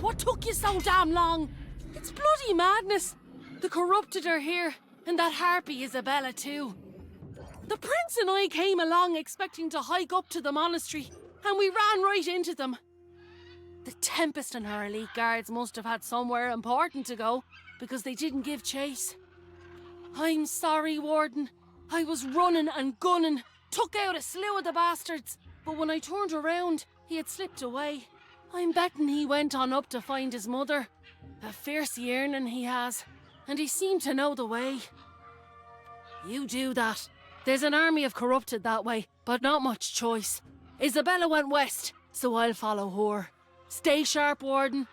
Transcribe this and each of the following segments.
What took you so damn long? It's bloody madness. The corrupted are here, and that harpy Isabella too. The prince and I came along expecting to hike up to the monastery, and we ran right into them. The Tempest and her elite guards must have had somewhere important to go, because they didn't give chase. I'm sorry, Warden. I was running and gunning, took out a slew of the bastards, but when I turned around, he had slipped away. I'm betting he went on up to find his mother. A fierce yearning he has, and he seemed to know the way. You do that. There's an army of corrupted that way, but not much choice. Isabella went west, so I'll follow her. Stay sharp, Warden.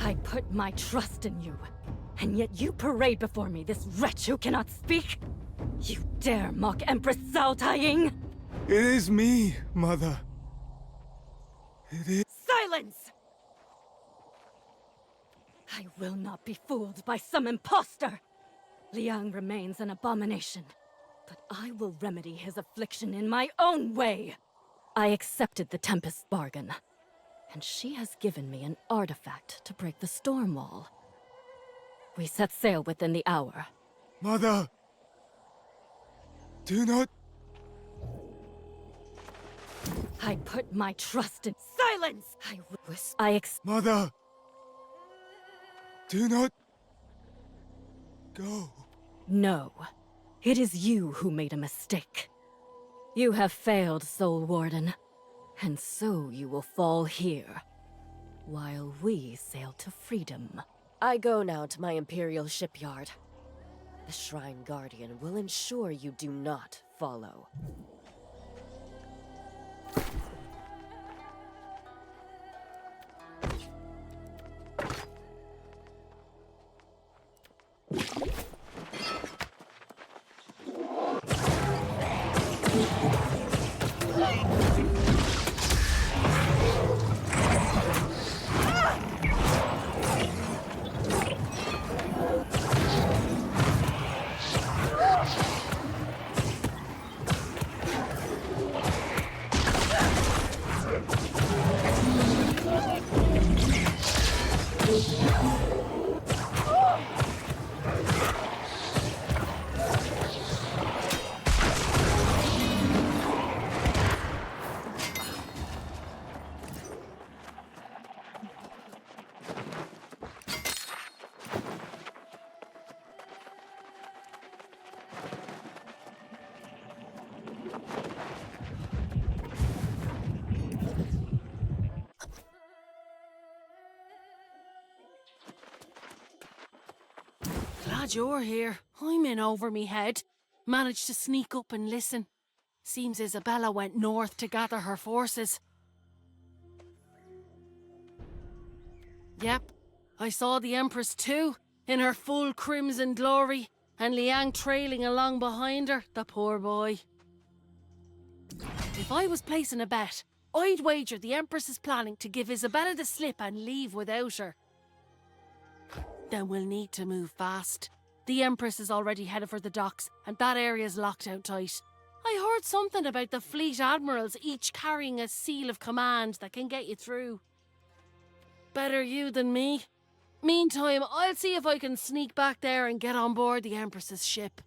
I put my trust in you, and yet you parade before me this wretch who cannot speak? You dare mock Empress Cao Taiying? It is me, Mother. It is... Silence! I will not be fooled by some impostor! Liang remains an abomination, but I will remedy his affliction in my own way! I accepted the Tempest's bargain, and she has given me an artifact to break the storm wall. We set sail within the hour. Mother! Do not... I put my trust in... Silence! Mother! Do not... go. No. It is you who made a mistake. You have failed, Soul Warden. And so you will fall here, while we sail to freedom. I go now to my Imperial shipyard. The Shrine Guardian will ensure you do not follow. Glad you're here. I'm in over me head. Managed to sneak up and listen. Seems Isabella went north to gather her forces. Yep, I saw the Empress too, in her full crimson glory, and Liang trailing along behind her, the poor boy. If I was placing a bet, I'd wager the Empress is planning to give Isabella the slip and leave without her. Then we'll need to move fast. The Empress is already headed for the docks, and that area's locked out tight. I heard something about the fleet admirals each carrying a seal of command that can get you through. Better you than me. Meantime, I'll see if I can sneak back there and get on board the Empress's ship.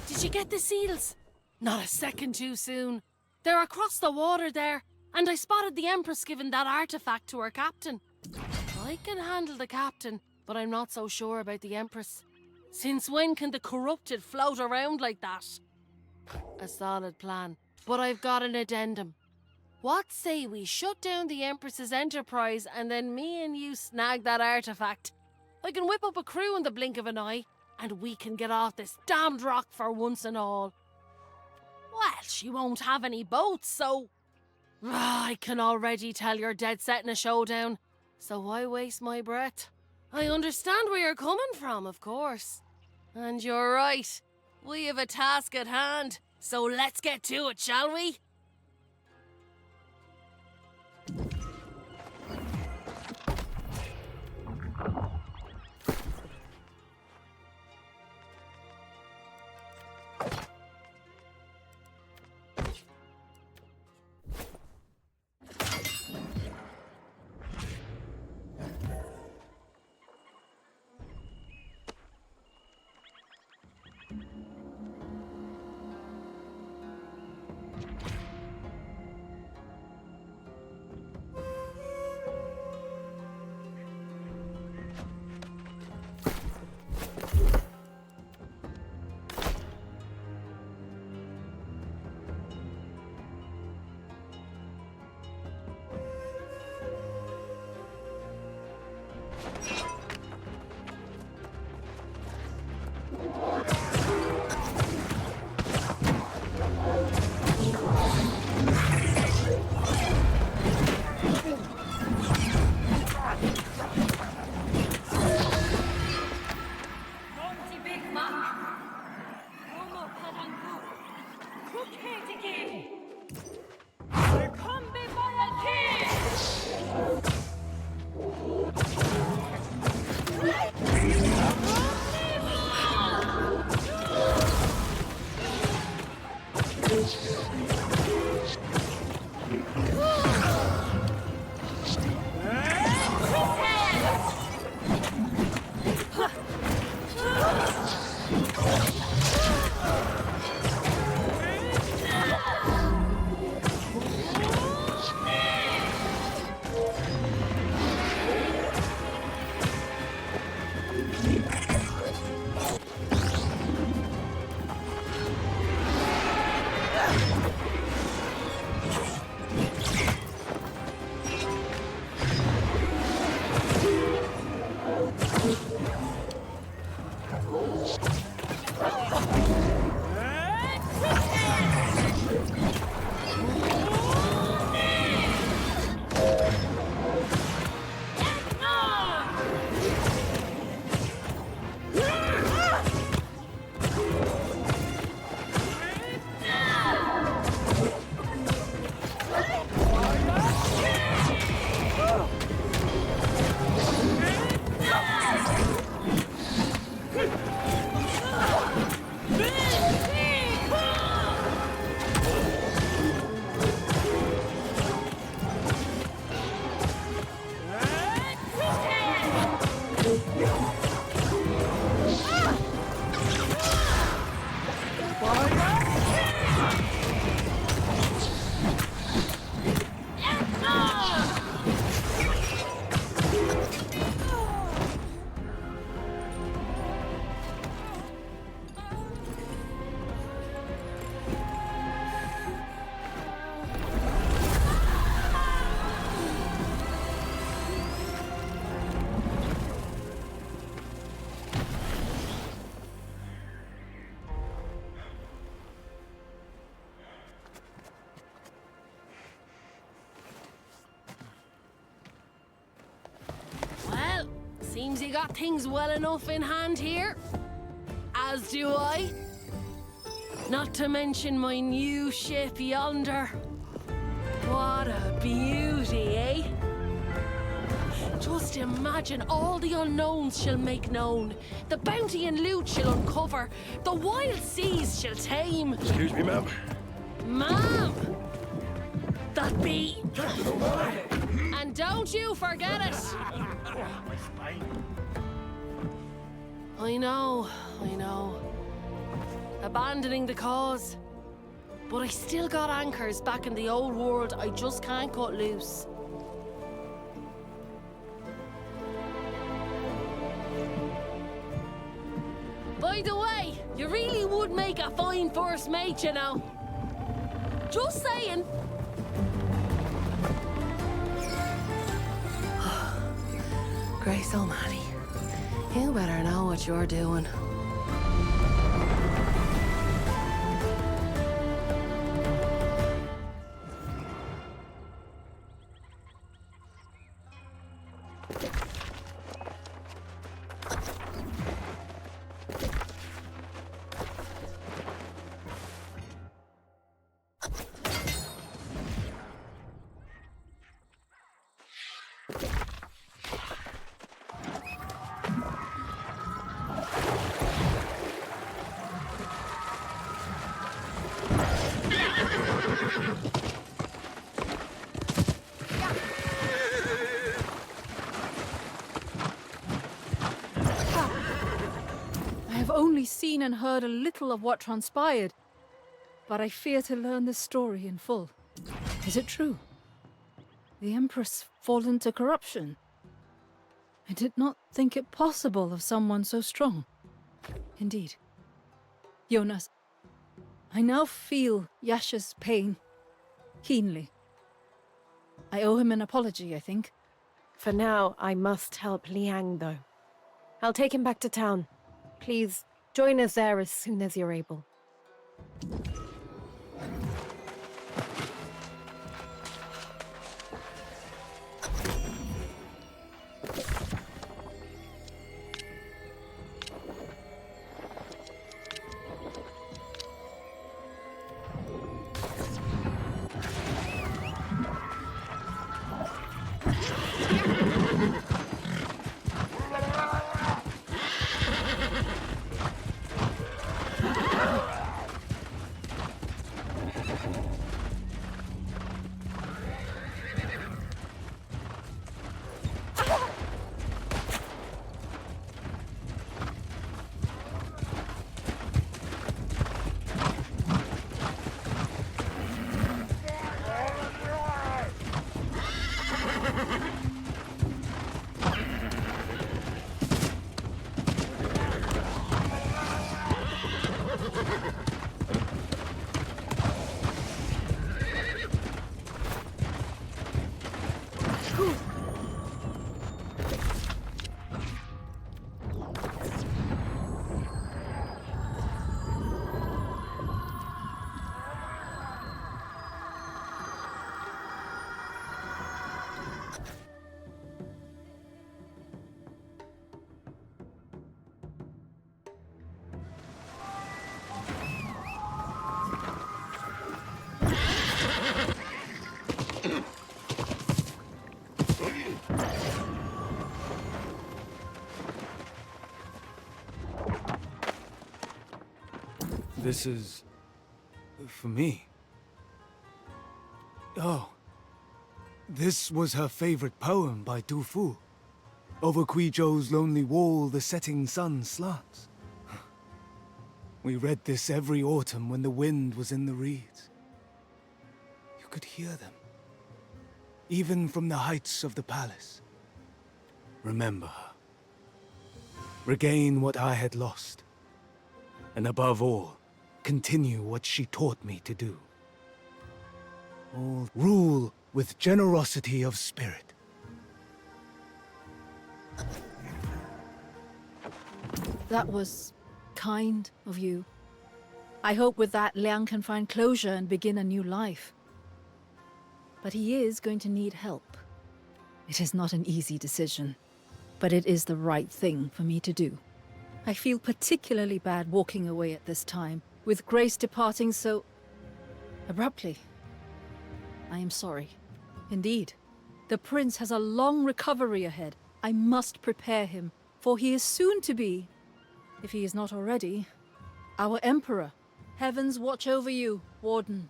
Did you get the seals? Not a second too soon. They're across the water there, and I spotted the Empress giving that artifact to her captain. I can handle the captain, but I'm not so sure about the Empress. Since when can the corrupted float around like that? A solid plan, but I've got an addendum. What say we shut down the Empress's enterprise and then me and you snag that artifact? I can whip up a crew in the blink of an eye, and we can get off this damned rock for once and all. Well, she won't have any boats, so... I can already tell you're dead set in a showdown, so why waste my breath? I understand where you're coming from, of course. And you're right. We have a task at hand, so let's get to it, shall we? Seems you got things well enough in hand here. As do I. Not to mention my new ship yonder. What a beauty, eh? Just imagine all the unknowns she'll make known. The bounty and loot she'll uncover. The wild seas she'll tame. Excuse me, ma'am. Ma'am! That be... And don't you forget it! I know. Abandoning the cause. But I still got anchors back in the old world I just can't cut loose. By the way, you really would make a fine first mate, you know. Just saying. Grace O'Malley, you better know what you're doing. I have only seen and heard a little of what transpired, but I fear to learn the story in full. Is it true? The Empress fallen to corruption? I did not think it possible of someone so strong. Indeed. Jonas, I now feel Yasha's pain keenly. I owe him an apology, I think. For now, I must help Liang, though. I'll take him back to town. Please, join us there as soon as you're able. This is... for me. Oh. This was her favorite poem by Du Fu. Over Guizhou's lonely wall, the setting sun slants. We read this every autumn when the wind was in the reeds. You could hear them, even from the heights of the palace. Remember her. Regain what I had lost. And above all, continue what she taught me to do. All rule with generosity of spirit. That was kind of you. I hope with that Liang can find closure and begin a new life. But he is going to need help. It is not an easy decision, but it is the right thing for me to do. I feel particularly bad walking away at this time, with Grace departing so abruptly. I am sorry. Indeed. The prince has a long recovery ahead. I must prepare him, for he is soon to be, if he is not already, our emperor. Heavens watch over you, Warden.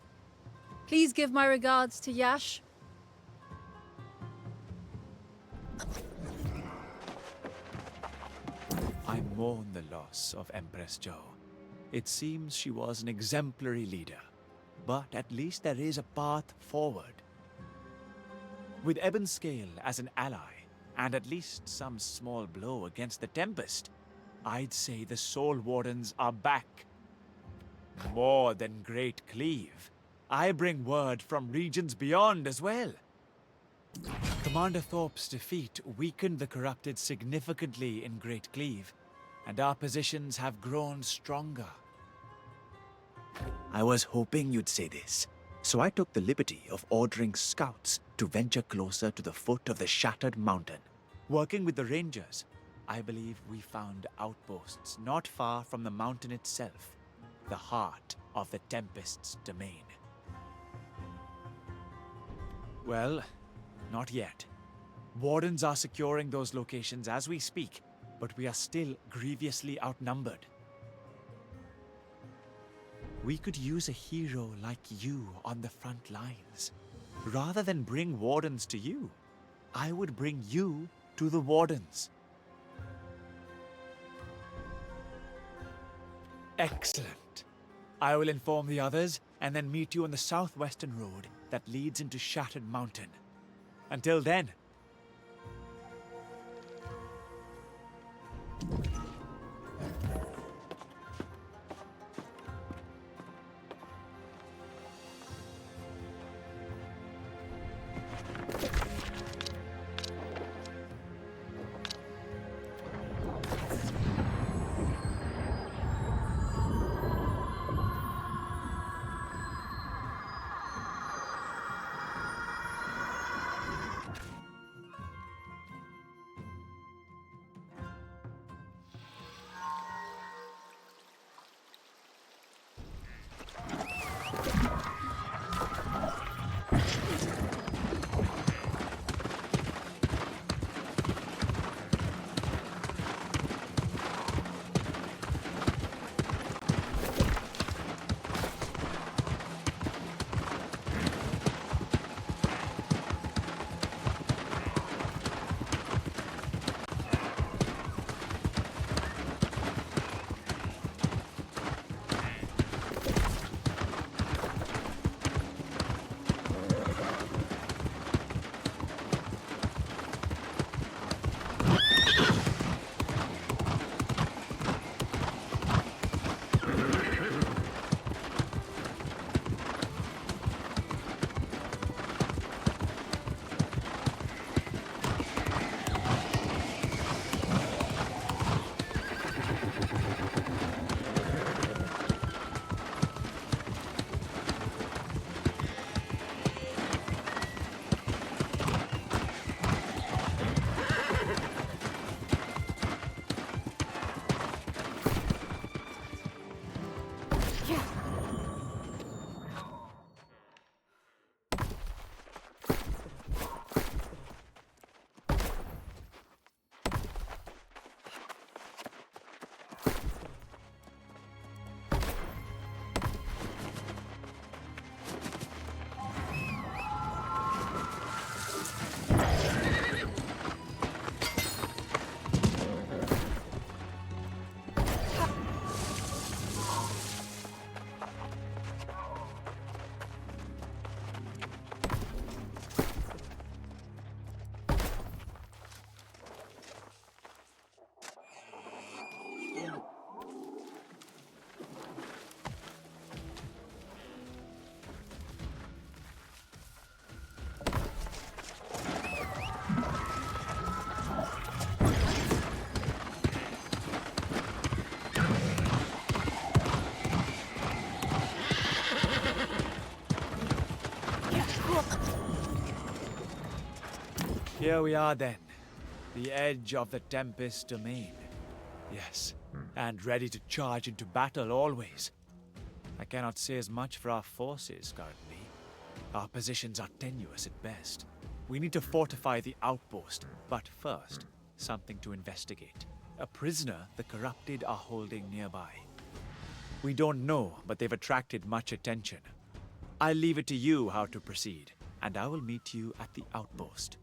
Please give my regards to Yash. I mourn the loss of Empress Zhou. It seems she was an exemplary leader, but at least there is a path forward. With Ebon Scale as an ally, and at least some small blow against the Tempest, I'd say the Soul Wardens are back. More than Great Cleave, I bring word from regions beyond as well. Commander Thorpe's defeat weakened the corrupted significantly in Great Cleave, and our positions have grown stronger. I was hoping you'd say this, so I took the liberty of ordering scouts to venture closer to the foot of the Shattered Mountain. Working with the Rangers, I believe we found outposts not far from the mountain itself, the heart of the Tempest's domain. Well, not yet. Wardens are securing those locations as we speak, but we are still grievously outnumbered. We could use a hero like you on the front lines. Rather than bring wardens to you, I would bring you to the wardens. Excellent. I will inform the others and then meet you on the southwestern road that leads into Shattered Mountain. Until then. Here we are then, the edge of the Tempest domain. Yes, and ready to charge into battle always. I cannot say as much for our forces currently. Our positions are tenuous at best. We need to fortify the outpost, but first, something to investigate. A prisoner the corrupted are holding nearby. We don't know, but they've attracted much attention. I'll leave it to you how to proceed, and I will meet you at the outpost.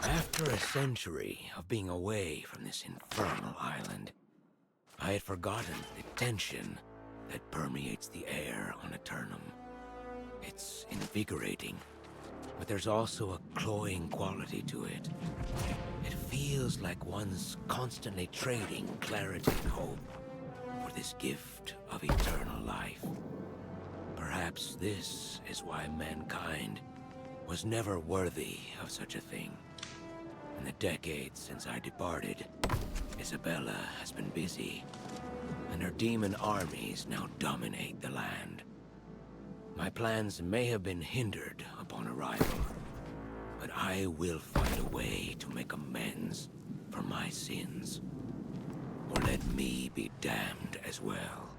After a century of being away from this infernal island, I had forgotten the tension that permeates the air on Eternum. It's invigorating, but there's also a cloying quality to it. It feels like one's constantly trading clarity and hope for this gift of eternal life. Perhaps this is why mankind was never worthy of such a thing. In the decades since I departed, Isabella has been busy, and her demon armies now dominate the land. My plans may have been hindered upon arrival, but I will find a way to make amends for my sins. Or let me be damned as well.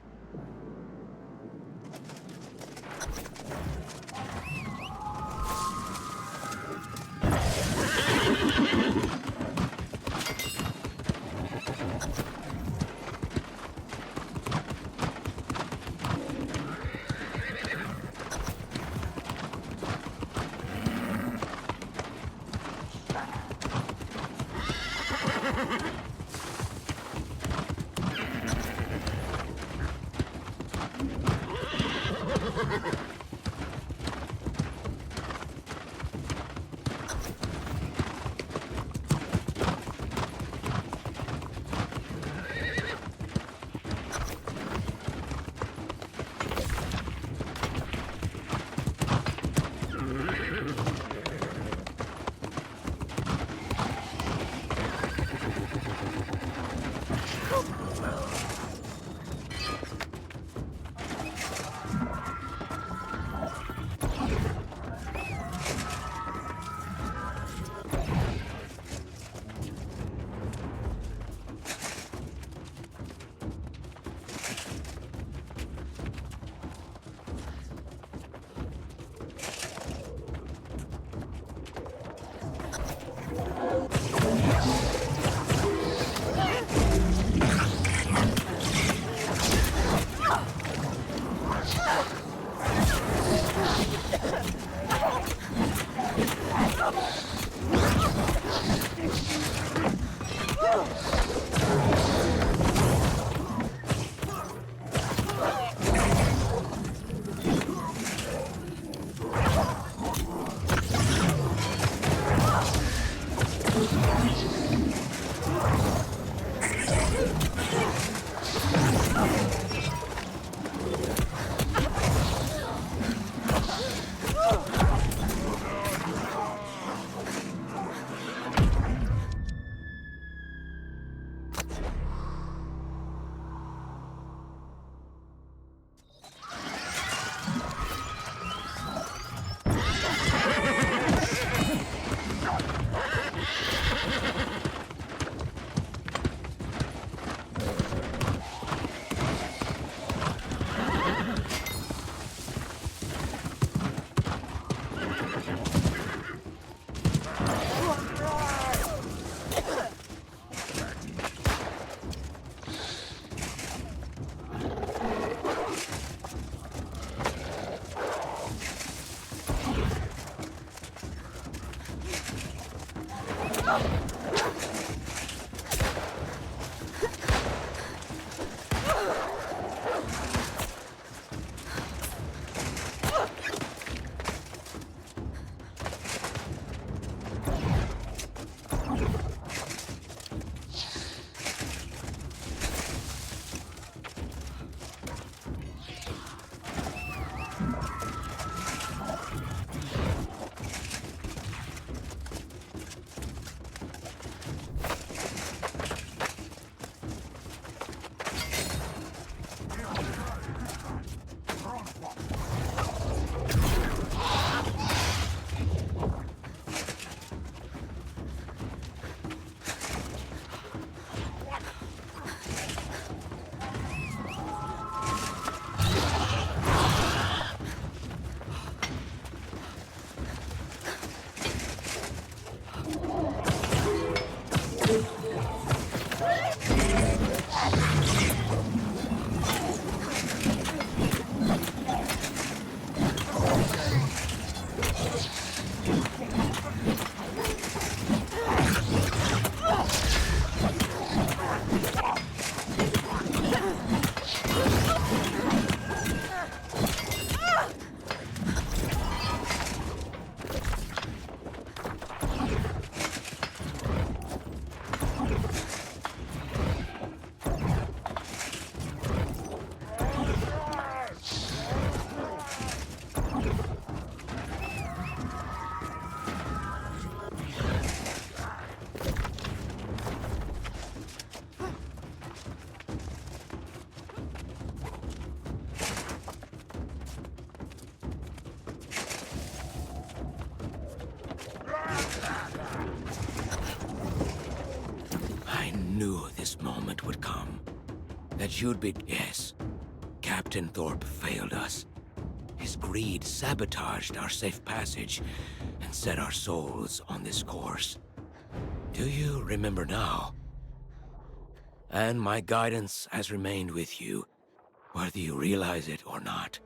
moment would come. That you'd be... Yes, Captain Thorpe failed us. His greed sabotaged our safe passage and set our souls on this course. Do you remember now? And my guidance has remained with you, whether you realize it or not.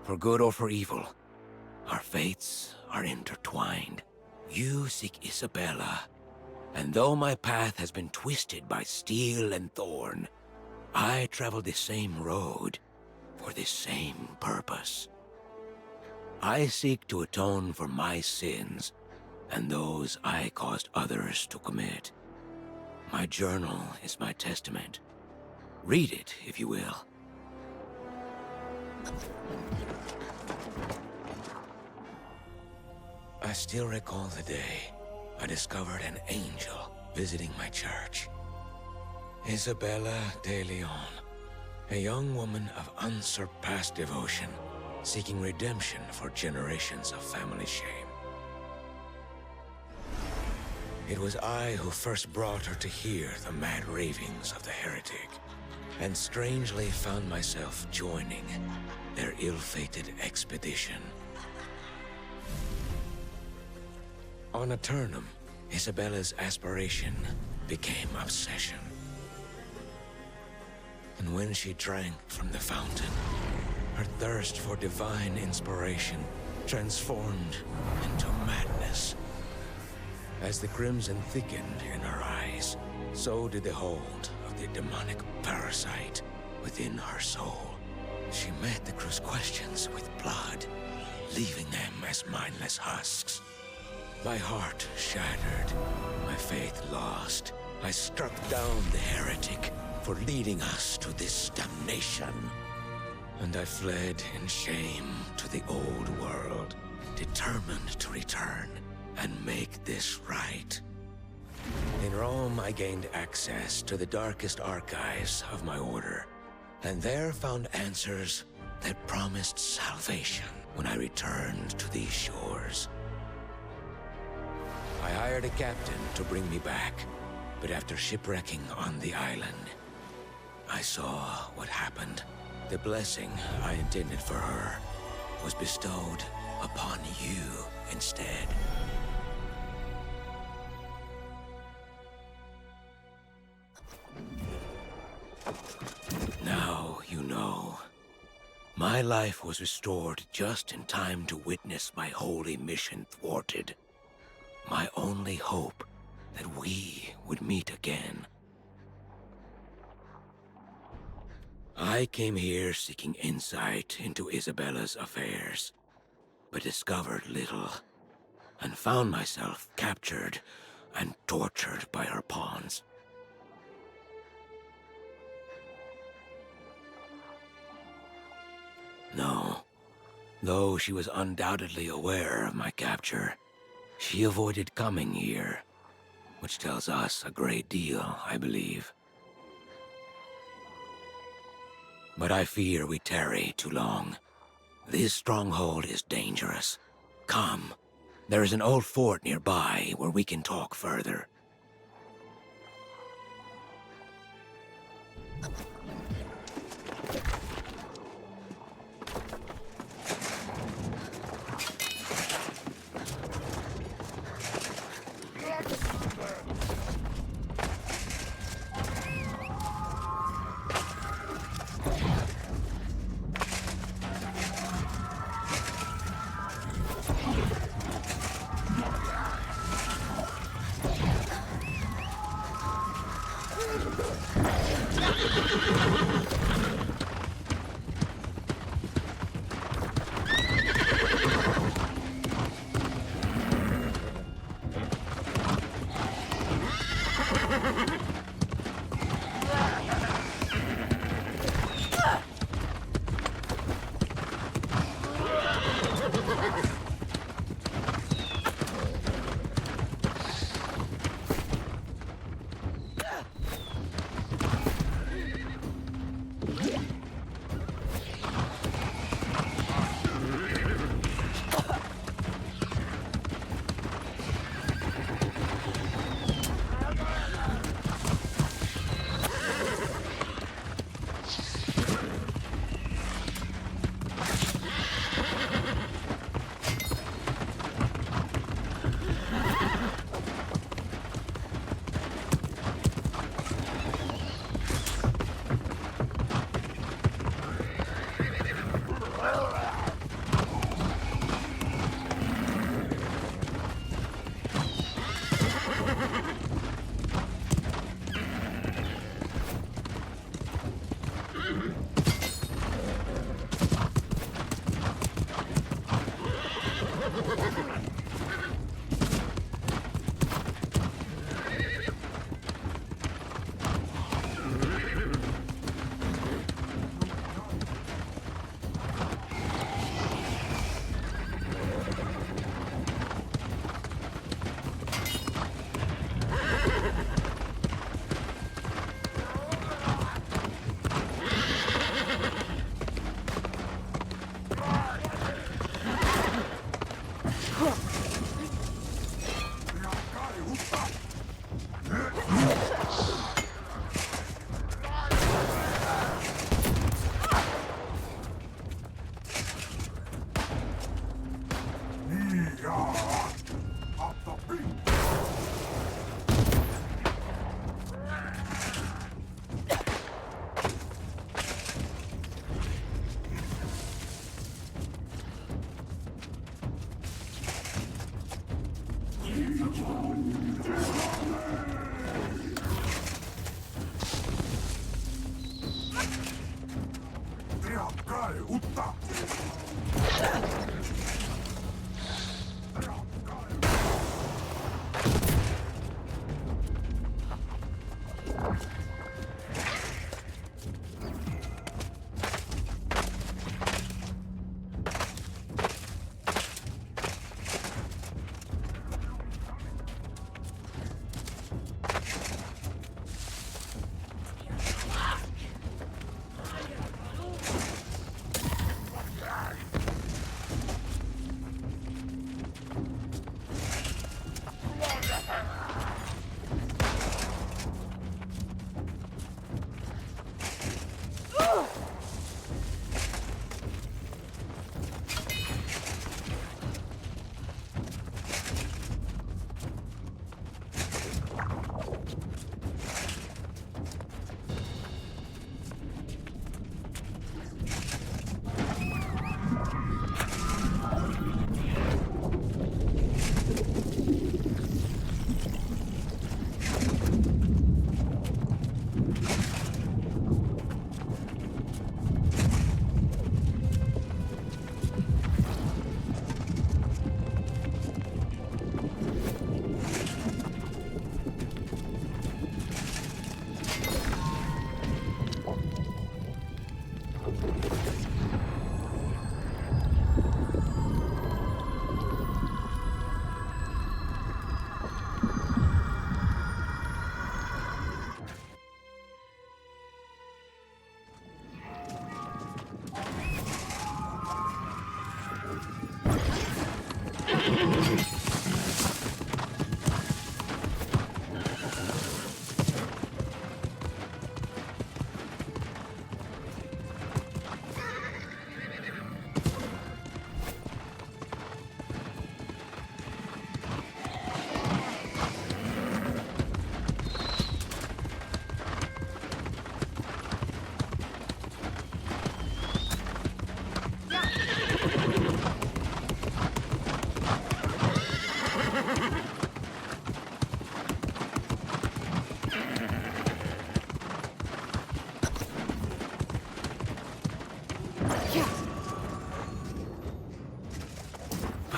For good or for evil, our fates are intertwined. You seek Isabella, and though my path has been twisted by steel and thorn, I travel the same road for the same purpose. I seek to atone for my sins and those I caused others to commit. My journal is my testament. Read it, if you will. I still recall the day I discovered an angel visiting my church. Isabella de Leon, a young woman of unsurpassed devotion, seeking redemption for generations of family shame. It was I who first brought her to hear the mad ravings of the heretic, and strangely found myself joining their ill-fated expedition. On Eternum, Isabella's aspiration became obsession. And when she drank from the fountain, her thirst for divine inspiration transformed into madness. As the crimson thickened in her eyes, so did the hold of the demonic parasite within her soul. She met the crew's questions with blood, leaving them as mindless husks. My heart shattered, my faith lost. I struck down the heretic for leading us to this damnation. And I fled in shame to the old world, determined to return and make this right. In Rome, I gained access to the darkest archives of my order, and there found answers that promised salvation when I returned to these shores. I hired a captain to bring me back, but after shipwrecking on the island, I saw what happened. The blessing I intended for her was bestowed upon you instead. Now you know. My life was restored just in time to witness my holy mission thwarted. My only hope that we would meet again. I came here seeking insight into Isabella's affairs, but discovered little, and found myself captured and tortured by her pawns. No, though she was undoubtedly aware of my capture, she avoided coming here, which tells us a great deal, I believe. But I fear we tarry too long. This stronghold is dangerous. Come, there is an old fort nearby where we can talk further.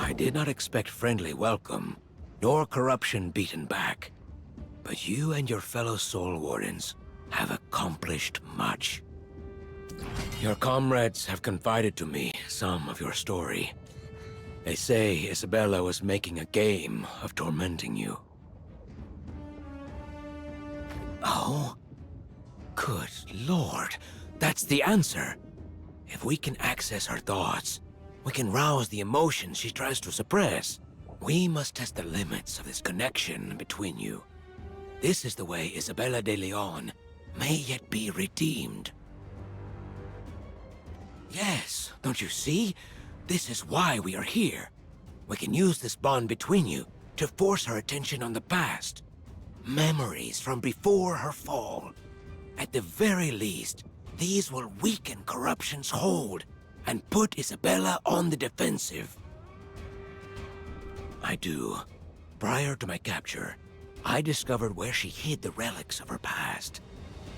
I did not expect friendly welcome, nor corruption beaten back. But you and your fellow Soul Wardens have accomplished much. Your comrades have confided to me some of your story. They say Isabella was making a game of tormenting you. Oh? Good Lord, that's the answer. If we can access her thoughts, we can rouse the emotions she tries to suppress. We must test the limits of this connection between you. This is the way Isabella de Leon may yet be redeemed. Yes, don't you see? This is why we are here. We can use this bond between you to force her attention on the past. Memories from before her fall. At the very least, these will weaken corruption's hold and put Isabella on the defensive. Prior to my capture, I discovered where she hid the relics of her past,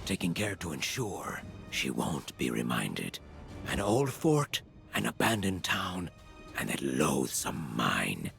taking care to ensure she won't be reminded. An old fort, an abandoned town, and that loathsome mine.